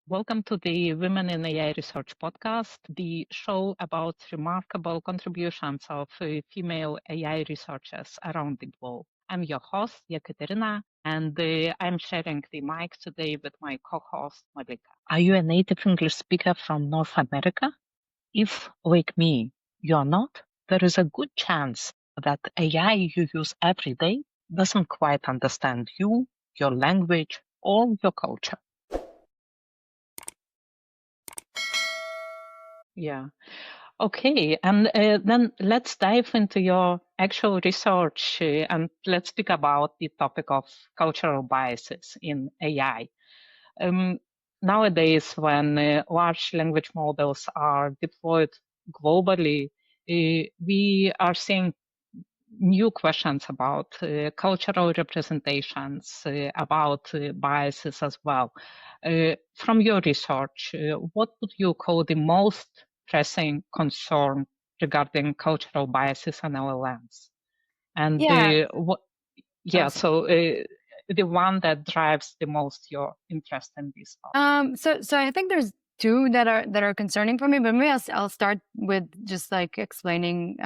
Welcome to the Women in AI Research podcast, the show about remarkable contributions of female AI researchers around the globe. I'm your host, Jekaterina, and I'm sharing the mic today with my co-host, Malikeh. Are you a native English speaker from North America? If, like me, you're not, there is a good chance that AI you use every day doesn't quite understand you, your language, or your culture. Yeah. Okay, and then let's dive into your actual research and let's speak about the topic of cultural biases in AI. Um, Nowadays, when large language models are deployed globally, we are seeing new questions about cultural representations, about biases as well. From your research, what would you call the most pressing concern regarding cultural biases and LLMs? And Yeah. Oh, the one that drives the most your interest in this topic. so I think there's two that are concerning for me, but maybe I'll start with just like explaining,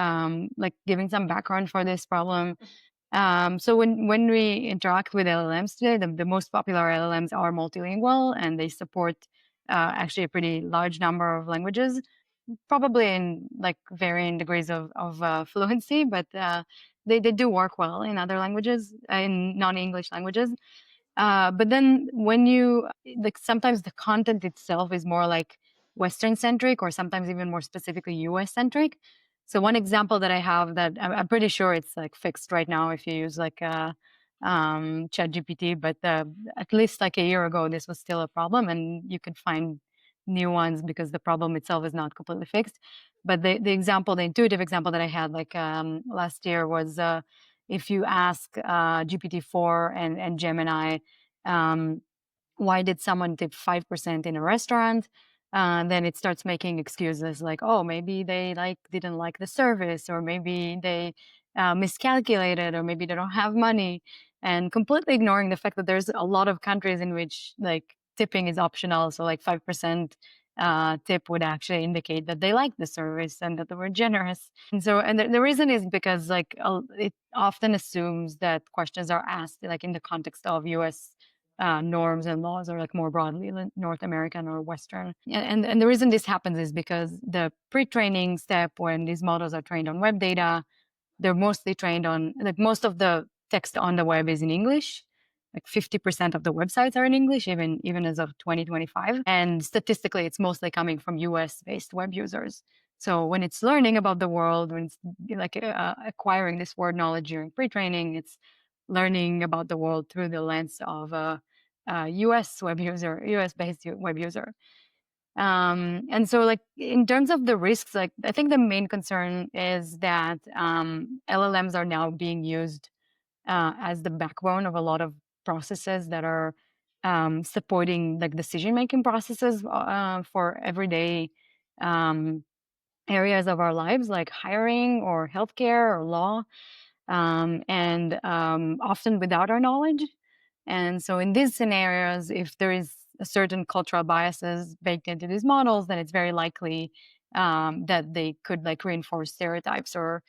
like giving some background for this problem. So when we interact with LLMs today, the most popular LLMs are multilingual and they support actually a pretty large number of languages, probably in like varying degrees of fluency, but they do work well in other languages, in non-English languages. But then when you like, sometimes the content itself is more like Western centric, or sometimes even more specifically US centric. So one example that I have that I'm pretty sure it's like fixed right now if you use like ChatGPT, but at least like a year ago, this was still a problem, and you could find new ones because the problem itself is not completely fixed. But the intuitive example that I had like last year was if you ask GPT-4 and Gemini, um, why did someone tip 5% in a restaurant? Then it starts making excuses like, oh, maybe they like didn't like the service, or maybe they miscalculated, or maybe they don't have money, and completely ignoring the fact that there's a lot of countries in which like tipping is optional. So like 5% tip would actually indicate that they like the service and that they were generous. And the reason is because like it often assumes that questions are asked like in the context of US norms and laws, or like more broadly North American or Western. And the reason this happens is because the pre-training step, when these models are trained on web data, they're mostly trained on like most of the text on the web is in English. Like 50% of the websites are in English, even as of 2025. And statistically, it's mostly coming from US-based web users. So when it's learning about the world, when it's like acquiring this word knowledge during pre-training, it's learning about the world through the lens of a US web user, US-based web user. And so like in terms of the risks, like I think the main concern is that LLMs are now being used as the backbone of a lot of processes that are supporting like decision-making processes for everyday um, areas of our lives, like hiring or healthcare or law, and often without our knowledge. And so in these scenarios, if there is a certain cultural biases baked into these models, then it's very likely that they could like reinforce stereotypes or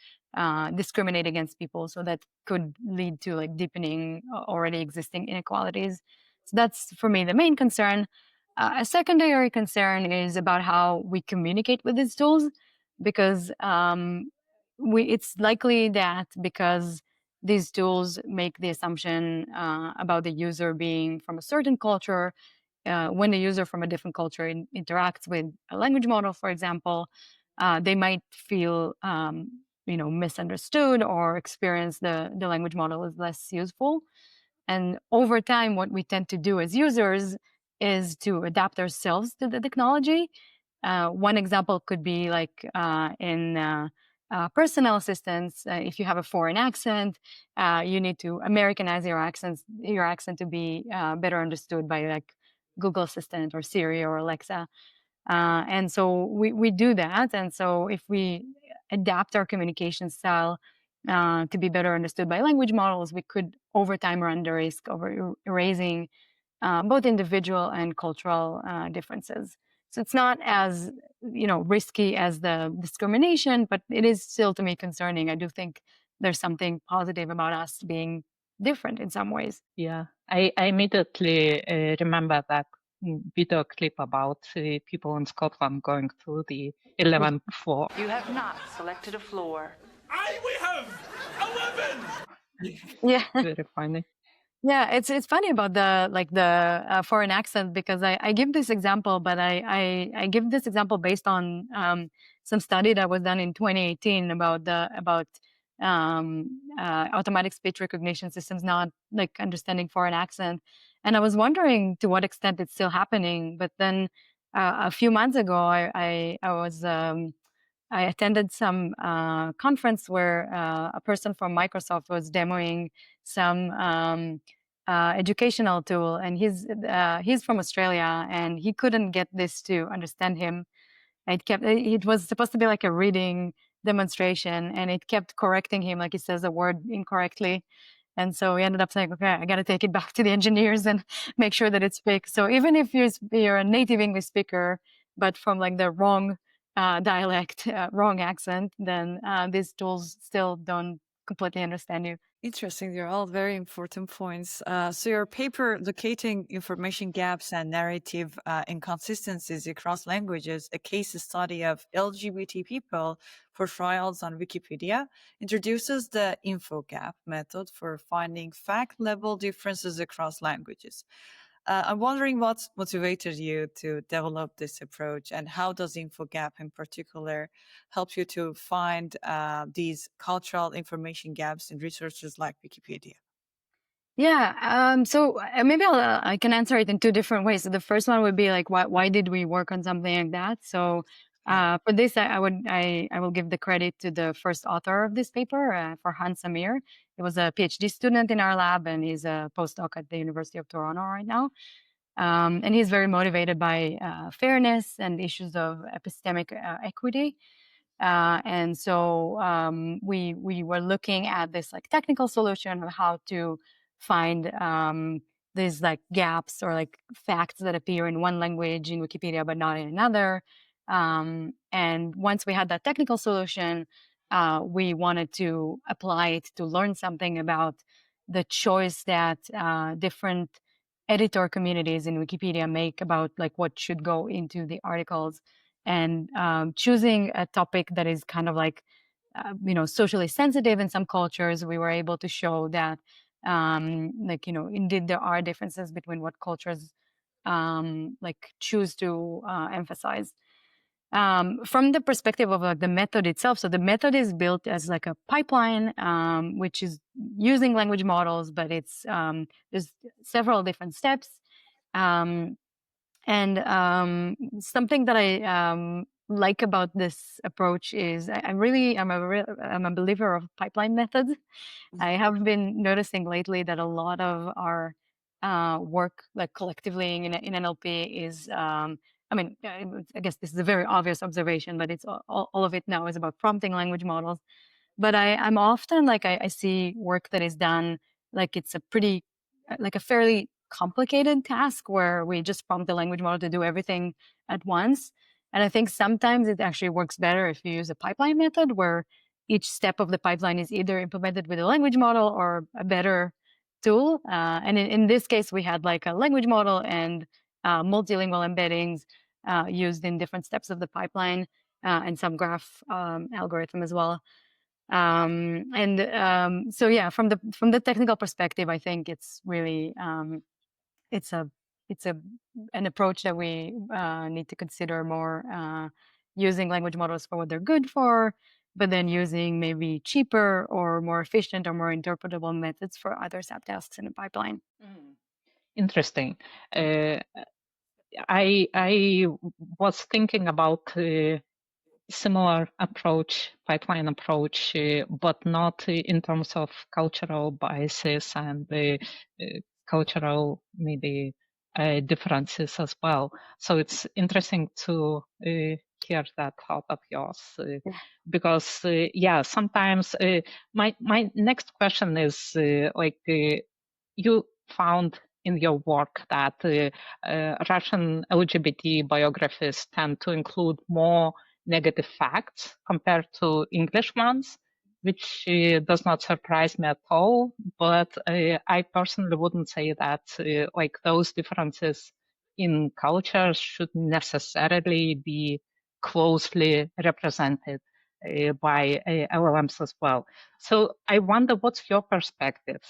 discriminate against people. So that could lead to like deepening already existing inequalities. So that's for me the main concern. A secondary concern is about how we communicate with these tools, because it's likely that because these tools make the assumption about the user being from a certain culture. When the user from a different culture interacts with a language model, for example, they might feel misunderstood or experience the language model as less useful. And over time, what we tend to do as users is to adapt ourselves to the technology. One example could be like in personal assistance. If you have a foreign accent, you need to Americanize your accent to be better understood by like Google Assistant or Siri or Alexa. And so we do that. And so if we adapt our communication style to be better understood by language models, we could over time run the risk of erasing both individual and cultural differences. So it's not as risky as the discrimination, but it is still to me concerning. I do think there's something positive about us being different in some ways. Yeah, I immediately remember that video clip about people in Scotland going through the 11th floor. You have not selected a floor. We have 11! Yeah. Very funny. Yeah, it's funny about the foreign accent, because I give this example, but I give this example based on some study that was done in 2018 about automatic speech recognition systems not like understanding foreign accent, and I was wondering to what extent it's still happening. But then a few months ago, I attended some conference where a person from Microsoft was demoing some educational tool, and he's from Australia, and he couldn't get this to understand him. It was supposed to be like a reading demonstration, and it kept correcting him, like he says a word incorrectly. And so we ended up saying, okay, I got to take it back to the engineers and make sure that it's fixed. So even if you're a native English speaker, but from like the wrong dialect, wrong accent, then these tools still don't completely understand you. Interesting. They're all very important points. So your paper, Locating Information Gaps and Narrative Inconsistencies Across Languages, a case study of LGBT people for trials on Wikipedia, introduces the InfoGap method for finding fact-level differences across languages. I'm wondering what motivated you to develop this approach, and how does InfoGap in particular help you to find these cultural information gaps in resources like Wikipedia? Yeah. So maybe I can answer it in two different ways. So the first one would be like, why did we work on something like that? So for this, I will give the credit to the first author of this paper, for Hans Samir. He was a PhD student in our lab, and he's a postdoc at the University of Toronto right now. And he's very motivated by fairness and issues of epistemic equity. And so we were looking at this like technical solution of how to find these like gaps or like facts that appear in one language in Wikipedia but not in another. And once we had that technical solution, we wanted to apply it to learn something about the choice that different editor communities in Wikipedia make about like what should go into the articles, and choosing a topic that is kind of like socially sensitive in some cultures. We were able to show that indeed there are differences between what cultures choose to emphasize. From the perspective of like the method itself, so the method is built as like a pipeline, which is using language models, but it's there's several different steps. And something that I like about this approach is I'm a believer of pipeline methods. I have been noticing lately that a lot of our work, like collectively in NLP, is I guess this is a very obvious observation, but it's all of it now is about prompting language models. But I'm often like I see work that is done like it's a pretty like a fairly complicated task where we just prompt the language model to do everything at once. And I think sometimes it actually works better if you use a pipeline method where each step of the pipeline is either implemented with a language model or a better tool. And in this case, we had like a language model and multilingual embeddings used in different steps of the pipeline, and some graph algorithm as well. So yeah, from the technical perspective, I think it's really it's an approach that we need to consider more, using language models for what they're good for, but then using maybe cheaper or more efficient or more interpretable methods for other subtasks in the pipeline. Interesting. I was thinking about similar approach, pipeline approach, but not in terms of cultural biases and cultural maybe differences as well. So it's interesting to hear that thought of yours, because sometimes my next question is you found in your work that Russian LGBT biographies tend to include more negative facts compared to English ones, which does not surprise me at all. But I personally wouldn't say that like those differences in cultures should necessarily be closely represented by LLMs as well. So I wonder what's your perspective,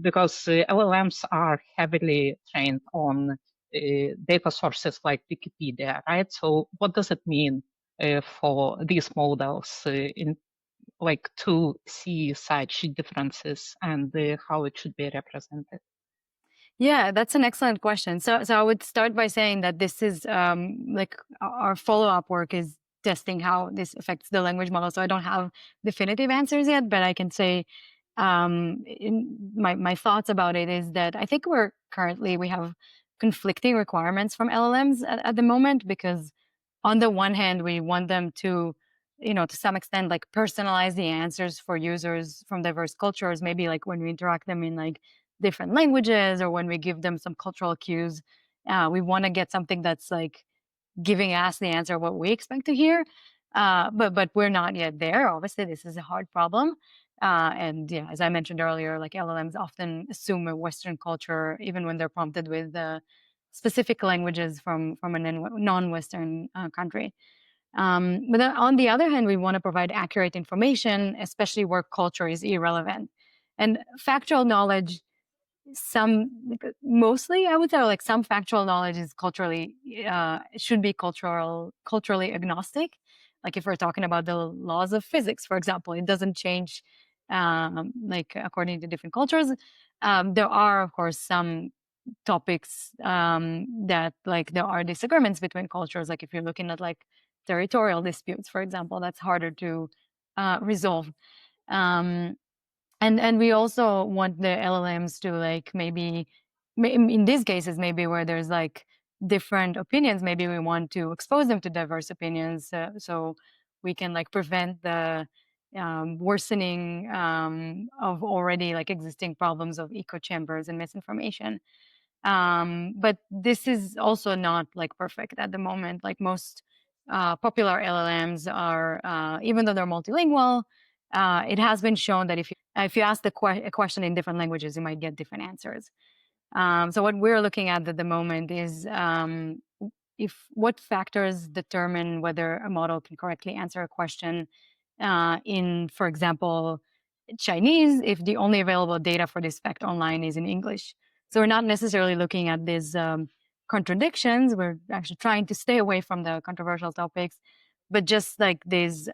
because LLMs are heavily trained on data sources like Wikipedia, right? So what does it mean for these models in like to see such differences and how it should be represented? Yeah, that's an excellent question. So I would start by saying that this is like our follow-up work is testing how this affects the language model. So I don't have definitive answers yet, but I can say in my thoughts about it is that I think we have conflicting requirements from LLMs at the moment, because on the one hand, we want them to, to some extent, like personalize the answers for users from diverse cultures, maybe like when we interact them in like different languages or when we give them some cultural cues. We want to get something that's like giving us the answer what we expect to hear. But we're not yet there. Obviously, this is a hard problem. And yeah, as I mentioned earlier, like LLMs often assume a Western culture, even when they're prompted with specific languages from a non-Western country. But then on the other hand, we want to provide accurate information, especially where culture is irrelevant. And factual knowledge, mostly I would say, like some factual knowledge is should be culturally agnostic. Like if we're talking about the laws of physics, for example, it doesn't change like according to different cultures. There are of course some topics that like there are disagreements between cultures. Like if you're looking at like territorial disputes, for example, that's harder to resolve. Um, and we also want the LLMs to like maybe in these cases maybe where there's like different opinions, maybe we want to expose them to diverse opinions, so we can like prevent the worsening of already like existing problems of echo chambers and misinformation. But this is also not like perfect at the moment. Like most popular LLMs are, even though they're multilingual, it has been shown that if you ask a question in different languages, you might get different answers. So what we're looking at the moment is what factors determine whether a model can correctly answer a question in, for example, Chinese, if the only available data for this fact online is in English. So we're not necessarily looking at these contradictions. We're actually trying to stay away from the controversial topics, but just like this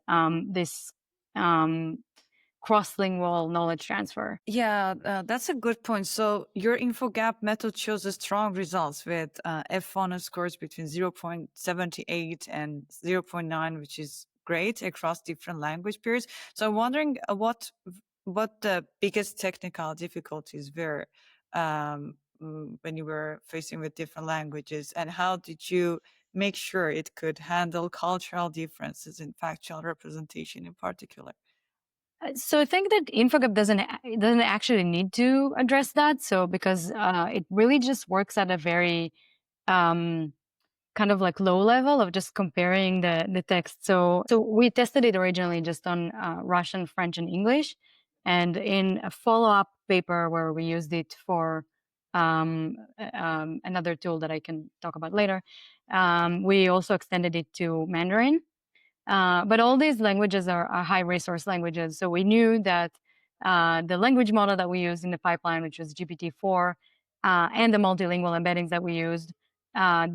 cross-lingual knowledge transfer. Yeah, that's a good point. So your InfoGap method shows a strong results with F1 scores between 0.78 and 0.9, which is great across different language pairs. So I'm wondering what the biggest technical difficulties were when you were facing with different languages, and how did you make sure it could handle cultural differences in factual representation in particular? So I think that InfoGap doesn't actually need to address that. So because it really just works at a very kind of like low level of just comparing the text. So we tested it originally just on Russian, French, and English, and in a follow-up paper where we used it for another tool that I can talk about later, we also extended it to Mandarin. But all these languages are high resource languages. So we knew that the language model that we used in the pipeline, which was GPT-4, and the multilingual embeddings that we used,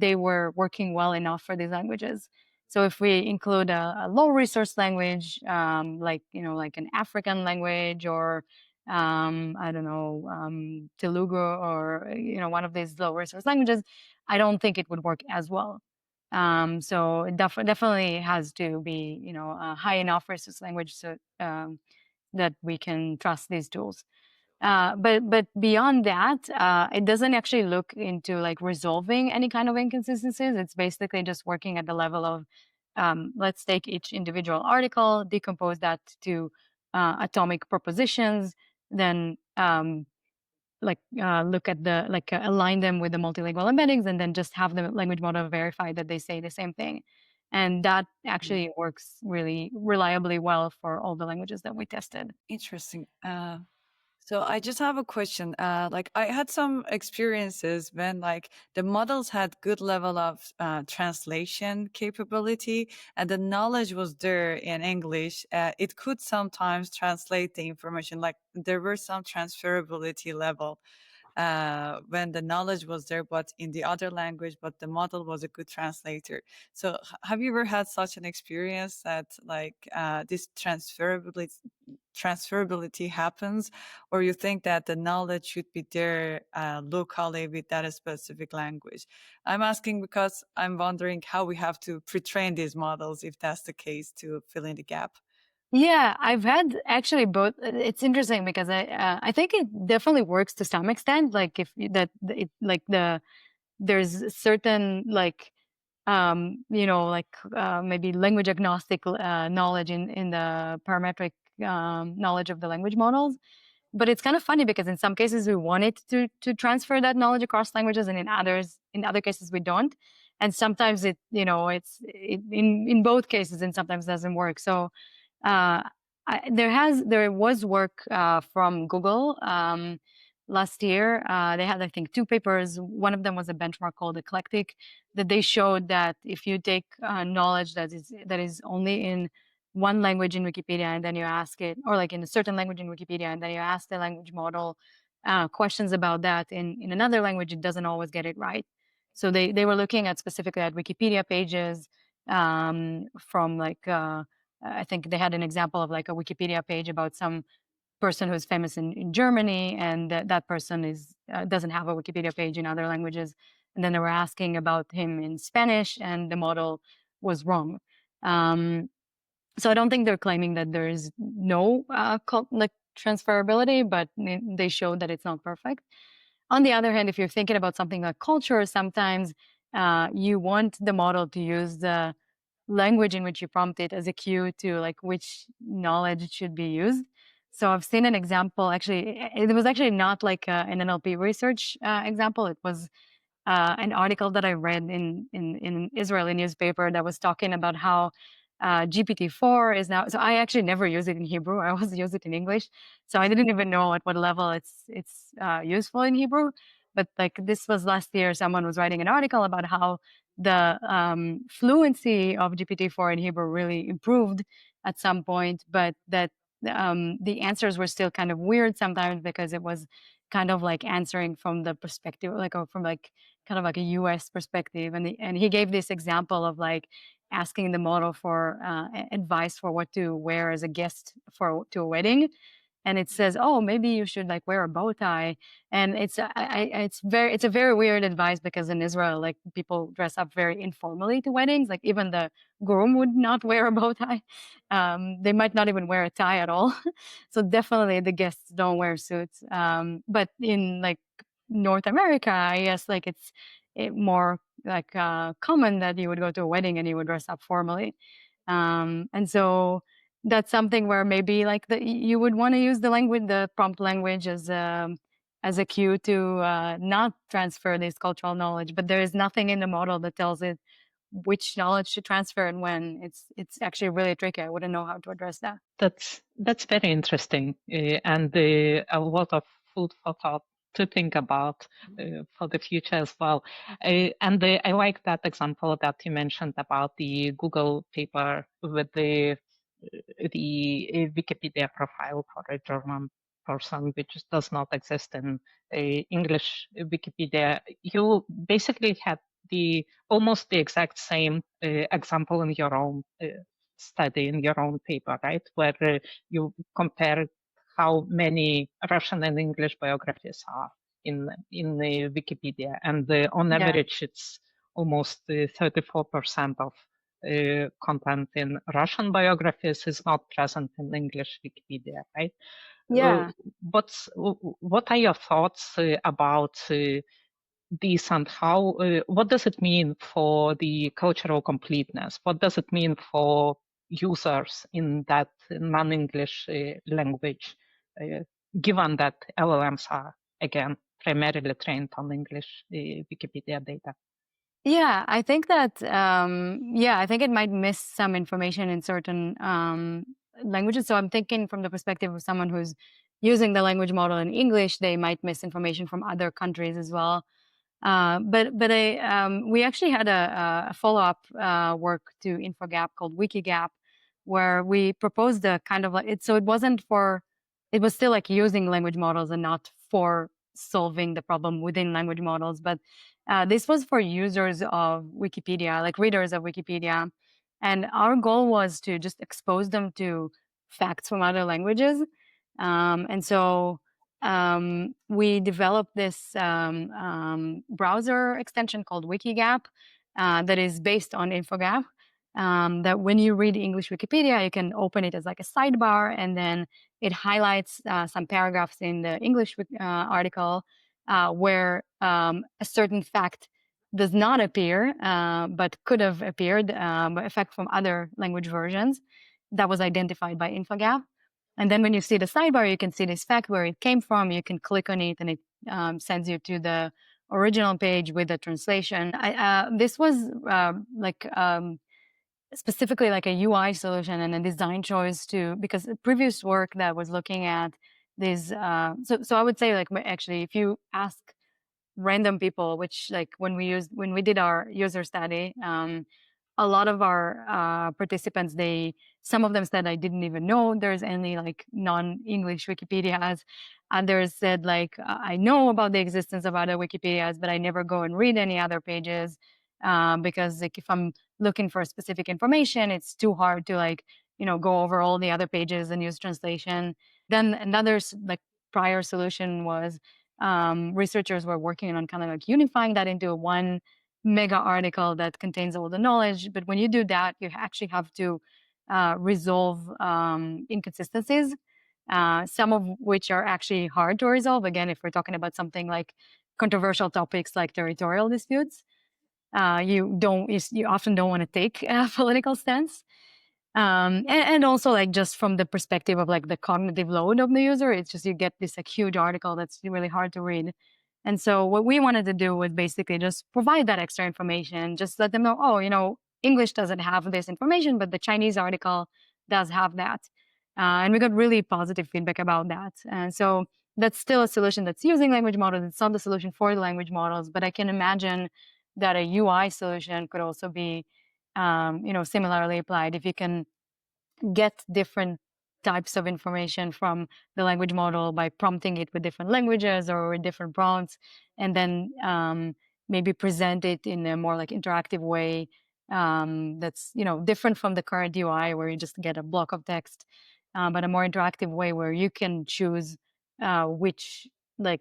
they were working well enough for these languages. So if we include a low resource language, like an African language, or I don't know, Telugu, or one of these low resource languages, I don't think it would work as well. So it definitely has to be, a high enough resource language so that we can trust these tools. But beyond that, it doesn't actually look into like resolving any kind of inconsistencies. It's basically just working at the level of let's take each individual article, decompose that to atomic propositions, then look at the align them with the multilingual embeddings, and then just have the language model verify that they say the same thing. And that actually works really reliably well for all the languages that we tested. Interesting. So I just have a question. Like I had some experiences when like the models had good level of translation capability and the knowledge was there in English. It could sometimes translate the information. Like there were some transferability level when the knowledge was there, but in the other language, but the model was a good translator. So have you ever had such an experience that like this transferability happens, or you think that the knowledge should be there locally with that specific language? I'm asking because I'm wondering how we have to pre-train these models, if that's the case, to fill in the gap. Yeah, I've had actually both. It's interesting because I think it definitely works to some extent. Like if there's certain like maybe language agnostic knowledge in the parametric knowledge of the language models. But it's kind of funny because in some cases we want it to transfer that knowledge across languages, and in other cases we don't. And sometimes in both cases, and sometimes doesn't work. So uh, there was work from Google last year. They had, I think, 2 papers. One of them was a benchmark called Eclectic, that they showed that if you take knowledge that is only in one language in Wikipedia, and then you ask it, or like in a certain language in Wikipedia, and then you ask the language model questions about that in another language, it doesn't always get it right. So they were looking at specifically at Wikipedia pages from like I think they had an example of like a Wikipedia page about some person who's famous in Germany, and that person doesn't have a Wikipedia page in other languages. And then they were asking about him in Spanish, and the model was wrong. So I don't think they're claiming that there is no like transferability, but they showed that it's not perfect. On the other hand, if you're thinking about something like culture, sometimes you want the model to use the language in which you prompt it as a cue to like which knowledge should be used. So I've seen an example. Actually, it was actually not like an NLP research example. It was an article that I read in Israeli newspaper that was talking about how GPT-4 is now. So I actually never use it in Hebrew. I always use it in English. So I didn't even know at what level it's useful in Hebrew. But like this was last year, someone was writing an article about how the fluency of GPT-4 in Hebrew really improved at some point, but that the answers were still kind of weird sometimes because it was kind of like answering from the perspective, like from like kind of like a US perspective. And he gave this example of like asking the model for advice for what to wear as a guest to a wedding. And it says, oh, maybe you should like wear a bow tie. And it's a very weird advice because in Israel, like people dress up very informally to weddings. Like even the groom would not wear a bow tie. They might not even wear a tie at all. So definitely the guests don't wear suits. But in like North America, I guess like it's more like common that you would go to a wedding and you would dress up formally. And so that's something where maybe like you would want to use the prompt language as a cue to not transfer this cultural knowledge, but there is nothing in the model that tells it which knowledge to transfer and when. It's actually really tricky. I wouldn't know how to address that. That's very interesting, and a lot of food for thought to think about for the future as well. And I like that example that you mentioned about the Google paper with the Wikipedia profile for a German person, which does not exist in English Wikipedia. You basically had almost the exact same example in your own study, in your own paper, right? Where you compare how many Russian and English biographies are in the Wikipedia, and on average, it's almost 34% of content in Russian biographies is not present in English Wikipedia, right? Yeah. What are your thoughts about this, and how? What does it mean for the cultural completeness? What does it mean for users in that non-English language, given that LLMs are again, primarily trained on English Wikipedia data? Yeah, I think that I think it might miss some information in certain languages. So I'm thinking from the perspective of someone who's using the language model in English, they might miss information from other countries as well. We actually had a follow-up work to InfoGap called WikiGap, where we proposed a kind of like it. So it wasn't for, it was still like using language models and not for solving the problem within language models. But this was for users of Wikipedia, like readers of Wikipedia. And our goal was to just expose them to facts from other languages. We developed this browser extension called WikiGap that is based on InfoGap. That when you read English Wikipedia, you can open it as like a sidebar, and then it highlights some paragraphs in the English article where a certain fact does not appear, but could have appeared by effect from other language versions that was identified by InfoGap. And then when you see the sidebar, you can see this fact where it came from. You can click on it, and it sends you to the original page with the translation. This was specifically like a UI solution and a design choice too, because the previous work that was looking at these. So I would say like actually, if you ask random people, which like when we did our user study, a lot of our participants, some of them said, I didn't even know there's any like non-English Wikipedias. Others said like, I know about the existence of other Wikipedias, but I never go and read any other pages because like if I'm looking for specific information, it's too hard to like, go over all the other pages and use translation. Then another like prior solution was researchers were working on kind of like unifying that into one mega article that contains all the knowledge. But when you do that, you actually have to resolve inconsistencies, some of which are actually hard to resolve. Again, if we're talking about something like controversial topics like territorial disputes, you often don't want to take a political stance. And also like just from the perspective of like the cognitive load of the user, it's just you get this like huge article that's really hard to read. And so what we wanted to do was basically just provide that extra information, just let them know, oh, English doesn't have this information, but the Chinese article does have that. And we got really positive feedback about that. And so that's still a solution that's using language models. It's not the solution for the language models, but I can imagine that a UI solution could also be similarly applied. If you can get different types of information from the language model by prompting it with different languages or with different prompts, and then maybe present it in a more like interactive way that's different from the current UI where you just get a block of text, but a more interactive way where you can choose which like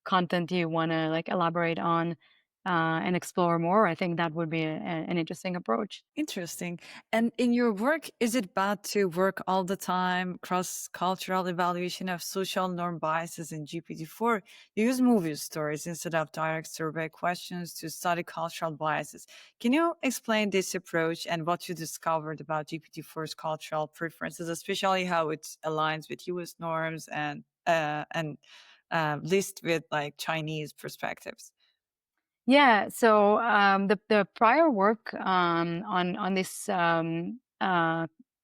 content you want to like elaborate on and explore more. I think that would be an interesting approach. Interesting. And in your work, is it bad to work all the time, cross-cultural evaluation of social norm biases in GPT-4? You use movie stories instead of direct survey questions to study cultural biases. Can you explain this approach and what you discovered about GPT-4's cultural preferences, especially how it aligns with US norms and list with like Chinese perspectives? Yeah, so the prior work on this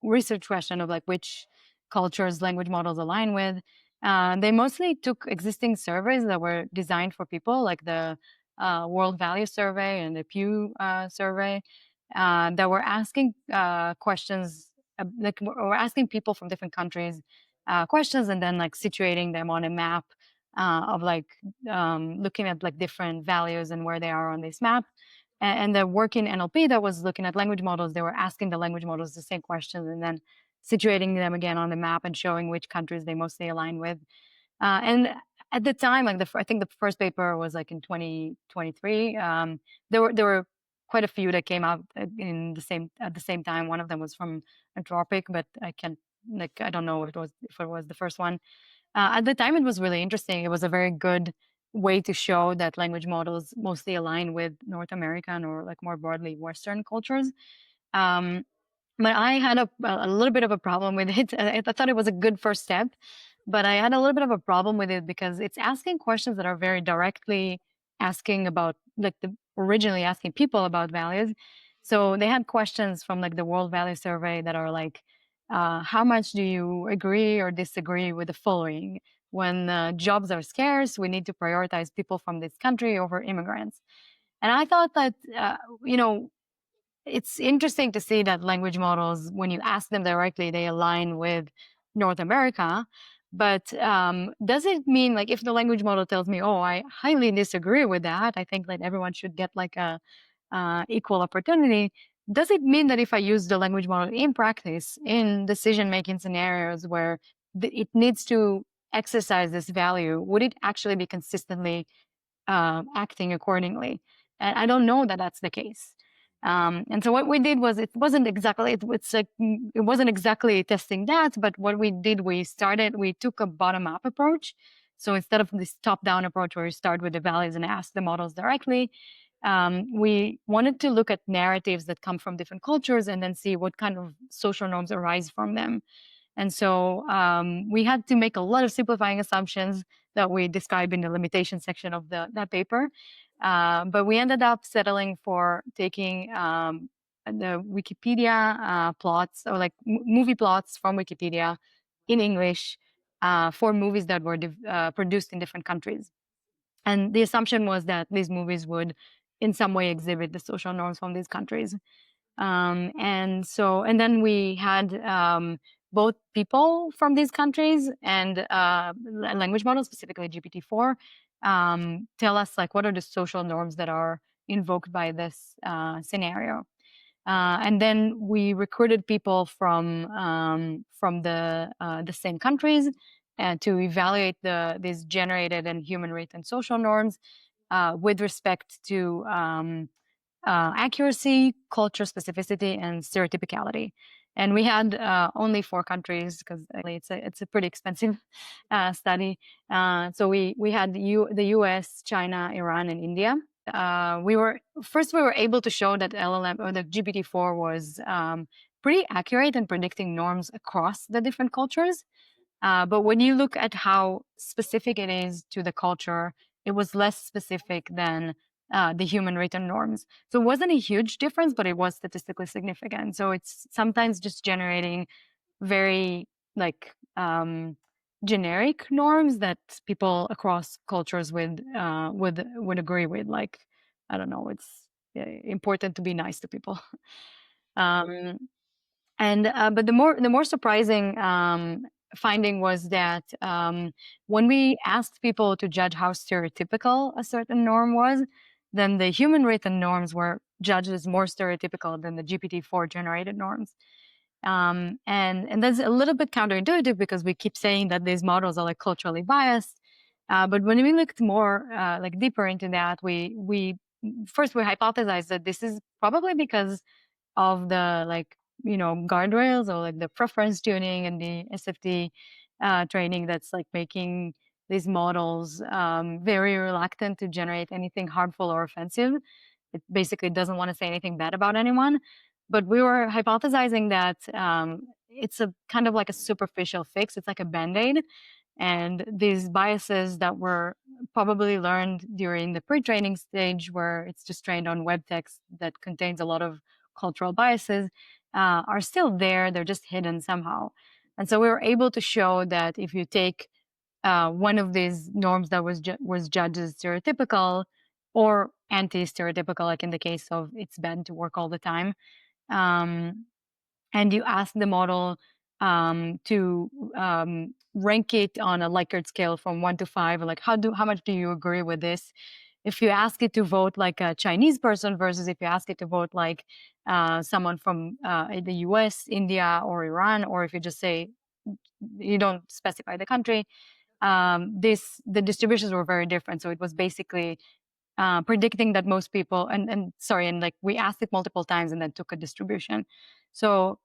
research question of like which cultures language models align with, they mostly took existing surveys that were designed for people, like the World Value Survey and the Pew Survey, that were asking questions, like were asking people from different countries questions, and then like situating them on a map of like looking at like different values and where they are on this map. And the work in NLP that was looking at language models, they were asking the language models the same questions and then situating them again on the map and showing which countries they mostly align with. And at the time, like I think the first paper was like in 2023. There were quite a few that came out at the same time. One of them was from Anthropic, but I don't know if it was the first one. At the time, it was really interesting. It was a very good way to show that language models mostly align with North American or like more broadly Western cultures. But I had a little bit of a problem with it. I thought it was a good first step, but I had a little bit of a problem with it because it's asking questions that are very directly asking about, like, originally asking people about values. So they had questions from like the World Value Survey that are like, how much do you agree or disagree with the following? When jobs are scarce, we need to prioritize people from this country over immigrants. And I thought that, you know, it's interesting to see that language models, when you ask them directly, they align with North America. But does it mean, like, if the language model tells me, oh, I highly disagree with that, I think that everyone should get like a equal opportunity, does it mean that if I use the language model in practice, in decision-making scenarios where it needs to exercise this value, would it actually be consistently acting accordingly? And I don't know that that's the case. And so what we did was, it wasn't exactly, it wasn't exactly testing that, but what we did, we took a bottom-up approach. So instead of this top-down approach where you start with the values and ask the models directly, we wanted to look at narratives that come from different cultures and then see what kind of social norms arise from them. And so we had to make a lot of simplifying assumptions that we describe in the limitation section of that paper. But we ended up settling for taking the Wikipedia plots, or like movie plots from Wikipedia in English for movies that were produced in different countries. And the assumption was that these movies would in some way exhibit the social norms from these countries. And then we had both people from these countries and language models, specifically GPT-4, tell us like what are the social norms that are invoked by this scenario. And then we recruited people from the same countries to evaluate these generated and human written social norms with respect to accuracy, culture specificity, and stereotypicality. And we had only 4 countries because it's a pretty expensive study. So we had the US, China, Iran, and India. We were able to show that LLM or the GPT-4 was pretty accurate in predicting norms across the different cultures. But when you look at how specific it is to the culture, it was less specific than the human written norms. So it wasn't a huge difference, but it was statistically significant. So it's sometimes just generating very like generic norms that people across cultures would agree with. Like, I don't know, it's important to be nice to people. But the more surprising finding was that when we asked people to judge how stereotypical a certain norm was, then the human written norms were judged as more stereotypical than the GPT-4 generated norms. And that's a little bit counterintuitive because we keep saying that these models are like culturally biased. But when we looked more like deeper into that, we hypothesized that this is probably because of the like, you know, guardrails or like the preference tuning and the SFT training that's like making these models very reluctant to generate anything harmful or offensive. It basically doesn't want to say anything bad about anyone. But we were hypothesizing that it's a kind of like a superficial fix. It's like a Band-Aid. And these biases that were probably learned during the pre-training stage, where it's just trained on web text that contains a lot of cultural biases, are still there. They're just hidden somehow. And so we were able to show that if you take one of these norms that was judged as stereotypical or anti-stereotypical, like in the case of it's bad to work all the time, and you ask the model to rank it on a Likert scale from 1 to 5, like how much do you agree with this? If you ask it to vote like a Chinese person versus if you ask it to vote like someone from the US, India, or Iran, or if you just say you don't specify the country, the distributions were very different. So it was basically predicting that most people and like we asked it multiple times and then took a distribution. So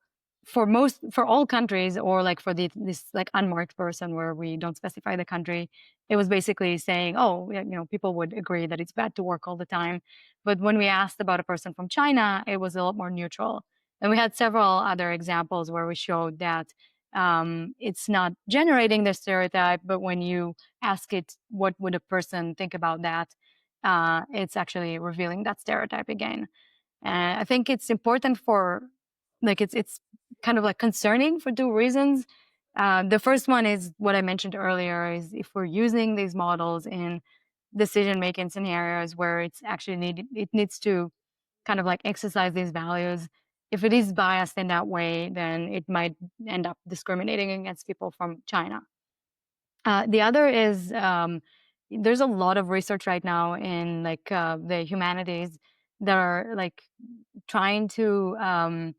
for all countries, or like for this like unmarked person where we don't specify the country, it was basically saying, oh, you know, people would agree that it's bad to work all the time. But when we asked about a person from China, it was a lot more neutral. And we had several other examples where we showed that it's not generating the stereotype, but when you ask it, what would a person think about that? It's actually revealing that stereotype again. And I think it's important for, like, it's kind of like concerning for two reasons. The first one is what I mentioned earlier, is if we're using these models in decision-making scenarios where it's actually it needs to kind of like exercise these values. If it is biased in that way, then it might end up discriminating against people from China. The other is there's a lot of research right now in like the humanities that are like trying to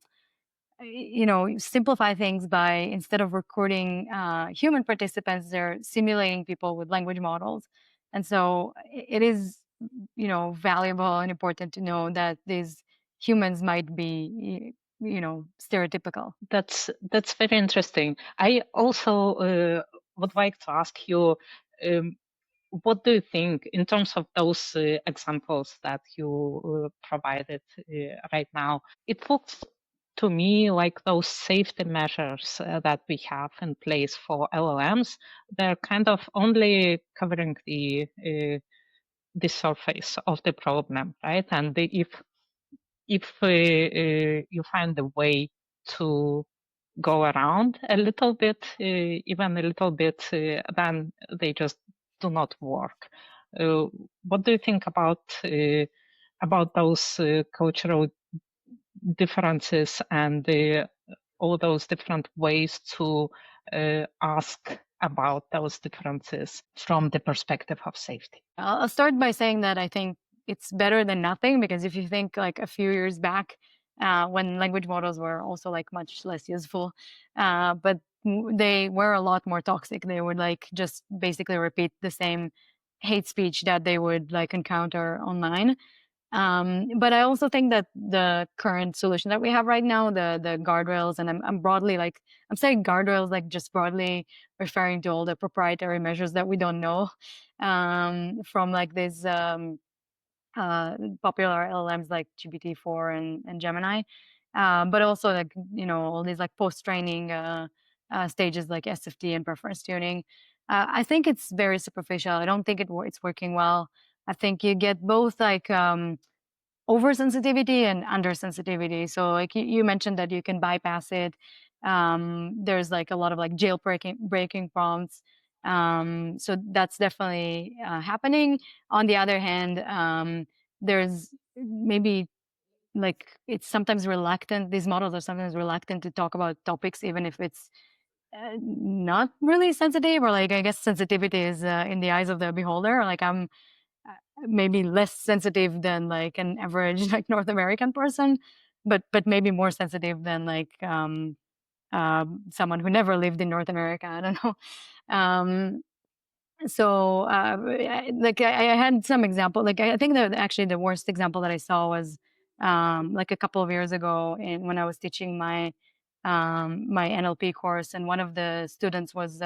simplify things by, instead of recording human participants, they're simulating people with language models. And so it is valuable and important to know that these humans might be stereotypical. That's very interesting. I also would like to ask you, what do you think in terms of those examples that you provided right now? It looks to me like those safety measures that we have in place for LLMs, they're kind of only covering the surface of the problem, right? And if you find a way to go around a little bit, even a little bit, then they just do not work. What do you think about those cultural differences and all those different ways to ask about those differences from the perspective of safety? I'll start by saying that I think it's better than nothing, because if you think like a few years back, when language models were also like much less useful, but they were a lot more toxic. They would like just basically repeat the same hate speech that they would like encounter online. But I also think that the current solution that we have right now, the guardrails, and I'm broadly like, I'm saying guardrails like just broadly referring to all the proprietary measures that we don't know, from like these popular LLMs like GPT-4 and Gemini, but also like all these like post-training stages like SFT and preference tuning. I think it's very superficial. I don't think it's working well. I think you get both like oversensitivity and undersensitivity. So like you mentioned that you can bypass it. There's like a lot of like breaking prompts. So that's definitely happening. On the other hand, there's maybe like it's sometimes reluctant. These models are sometimes reluctant to talk about topics, even if it's not really sensitive, or like I guess sensitivity is in the eyes of the beholder. Like I'm maybe less sensitive than like an average like North American person, but maybe more sensitive than like someone who never lived in North America. I don't know. So like I had some example. Like I think that actually the worst example that I saw was like a couple of years ago when I was teaching my my NLP course, and one of the students was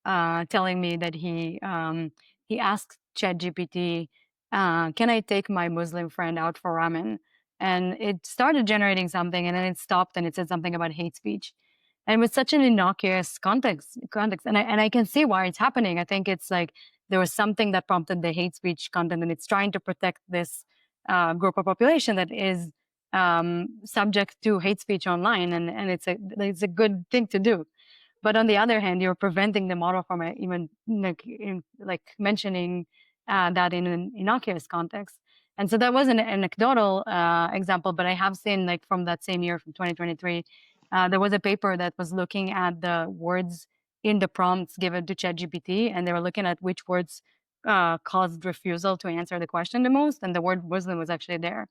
telling me that he asked ChatGPT, "Can I take my Muslim friend out for ramen?" And it started generating something, and then it stopped, and it said something about hate speech, and with such an innocuous context, and I can see why it's happening. I think it's like there was something that prompted the hate speech content, and it's trying to protect this group of population that is subject to hate speech online, and it's a good thing to do. But on the other hand, you're preventing the model from even like mentioning that in an innocuous context. And so that was an anecdotal example, but I have seen like from that same year, from 2023, there was a paper that was looking at the words in the prompts given to ChatGPT, and they were looking at which words caused refusal to answer the question the most, and the word Muslim was actually there.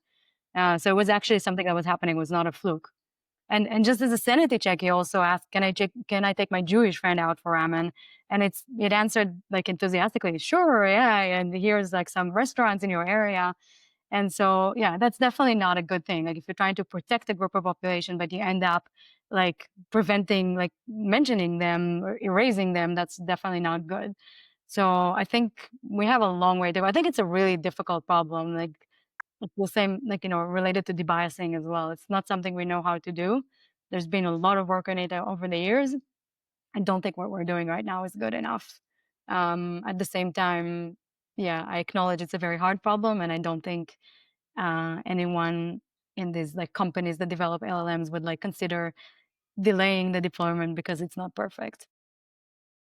So it was actually something that was happening, was not a fluke. And just as a sanity check, he also asked, "Can I take my Jewish friend out for ramen?" And it answered like enthusiastically, "Sure, yeah." And here's like some restaurants in your area. And so, yeah, that's definitely not a good thing. Like if you're trying to protect a group of population, but you end up like preventing, like mentioning them or erasing them, that's definitely not good. So I think we have a long way to go. I think it's a really difficult problem. Like it's the same, like, related to debiasing as well. It's not something we know how to do. There's been a lot of work on it over the years. I don't think what we're doing right now is good enough. At the same time, yeah, I acknowledge it's a very hard problem, and I don't think anyone in these like companies that develop LLMs would like consider delaying the deployment because it's not perfect.